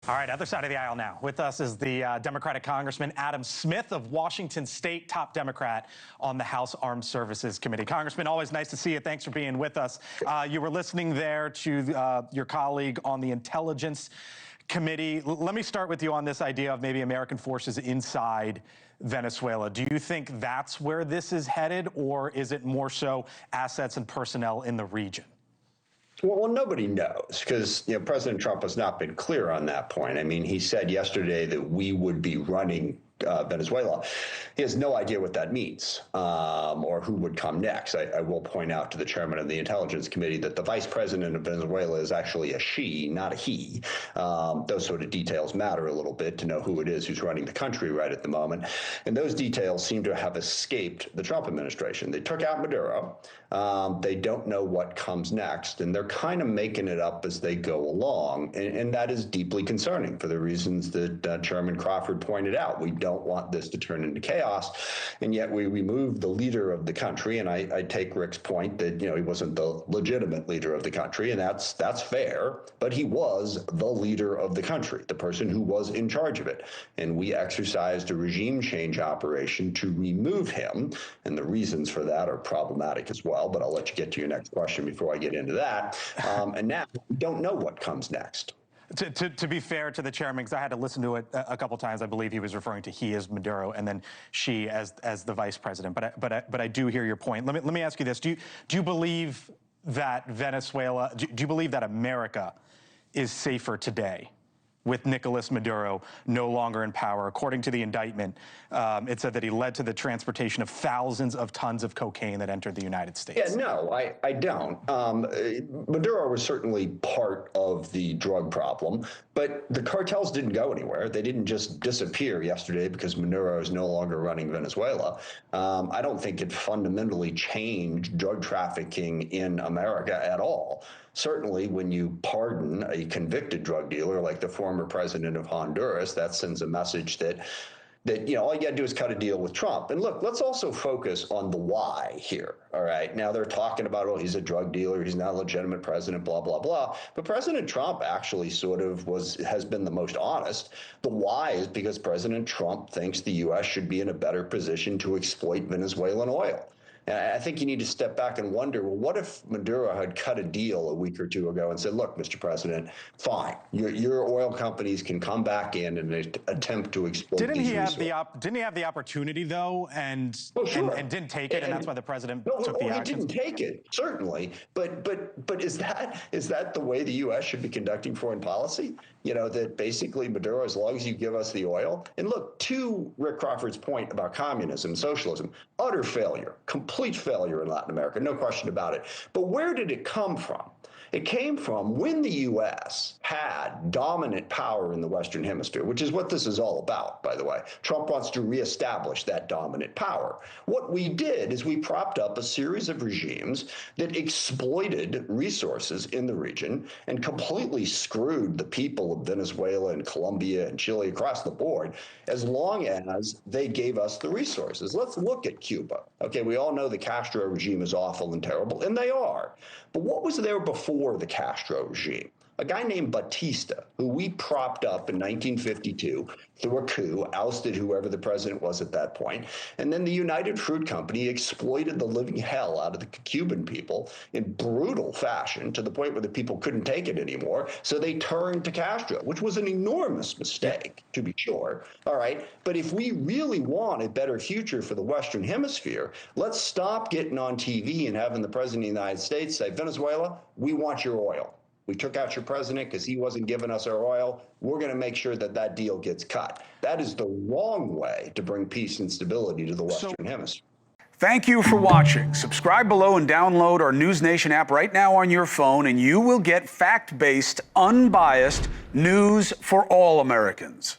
All right, other side of the aisle now. With us is the Democratic Congressman Adam Smith of Washington State, top Democrat on the House Armed Services Committee. Congressman, always nice to see you. Thanks for being with us. You were listening there to your colleague on the Intelligence Committee. Let me start with you on this idea of maybe American forces inside Venezuela. Do you think that's where this is headed, or is it more so assets and personnel in the region? Well, nobody knows because President Trump has not been clear on that point. I mean, he said yesterday that we would be running Venezuela. He has no idea what that means or who would come next. I will point out to the chairman of the Intelligence Committee that the vice president of Venezuela is actually a she, not a he. Those sort of details matter a little bit to know who it is who's running the country right at the moment. And those details seem to have escaped the Trump administration. They took out Maduro. They don't know what comes next, and they're kind of making it up as they go along. And that is deeply concerning for the reasons that Chairman Crawford pointed out. We don't want this to turn into chaos, and yet we removed the leader of the country. And I take Rick's point that he wasn't the legitimate leader of the country, and that's fair. But he was the leader of the country, the person who was in charge of it. And we exercised a regime change operation to remove him, and the reasons for that are problematic as well. But I'll let you get to your next question before I get into that. And now we don't know what comes next. To be fair to the chairman, because I had to listen to it a couple times, I believe he was referring to he as Maduro and then she as the vice president. But I do hear your point. Let me ask you this: Do you believe that Venezuela? Do you believe that America is safer today with Nicolas Maduro no longer in power? According to the indictment, it said that he led to the transportation of thousands of tons of cocaine that entered the United States. Yeah, no, I don't. Maduro was certainly part of the drug problem, but the cartels didn't go anywhere. They didn't just disappear yesterday because Maduro is no longer running Venezuela. I don't think it fundamentally changed drug trafficking in America at all. Certainly, when you pardon a convicted drug dealer like the former president of Honduras, that sends a message that all you got to do is cut a deal with Trump. And look, let's also focus on the why here. All right. Now they're talking about, oh, he's a drug dealer, he's not a legitimate president, blah, blah, blah. But President Trump actually sort of has been the most honest. The why is because President Trump thinks the U.S. should be in a better position to exploit Venezuelan oil. I think you need to step back and wonder, well, what if Maduro had cut a deal a week or two ago and said, look, Mr. President, fine, your oil companies can come back in and attempt to exploit Didn't these he resources. Didn't he have the opportunity, though, and didn't take it, and that's why the president took the action? He didn't take it, certainly. But is that the way the U.S. should be conducting foreign policy? That basically Maduro, as long as you give us the oil. And look, to Rick Crawford's point about communism, socialism, utter failure, complete failure in Latin America, no question about it. But where did it come from? It came from when the U.S. had dominant power in the Western Hemisphere, which is what this is all about, by the way. Trump wants to reestablish that dominant power. What we did is we propped up a series of regimes that exploited resources in the region and completely screwed the people of Venezuela and Colombia and Chile across the board, as long as they gave us the resources. Let's look at Cuba. Okay, we all know the Castro regime is awful and terrible, and they are. But what was there before the Castro regime? A guy named Batista, who we propped up in 1952 through a coup, ousted whoever the president was at that point. And then the United Fruit Company exploited the living hell out of the Cuban people in brutal fashion to the point where the people couldn't take it anymore. So they turned to Castro, which was an enormous mistake, to be sure. All right. But if we really want a better future for the Western Hemisphere, let's stop getting on TV and having the president of the United States say, Venezuela, we want your oil. We took out your president because he wasn't giving us our oil. We're going to make sure that deal gets cut. That is the wrong way to bring peace and stability to the Western Hemisphere. Thank you for watching. Subscribe below and download our NewsNation app right now on your phone, and you will get fact-based, unbiased news for all Americans.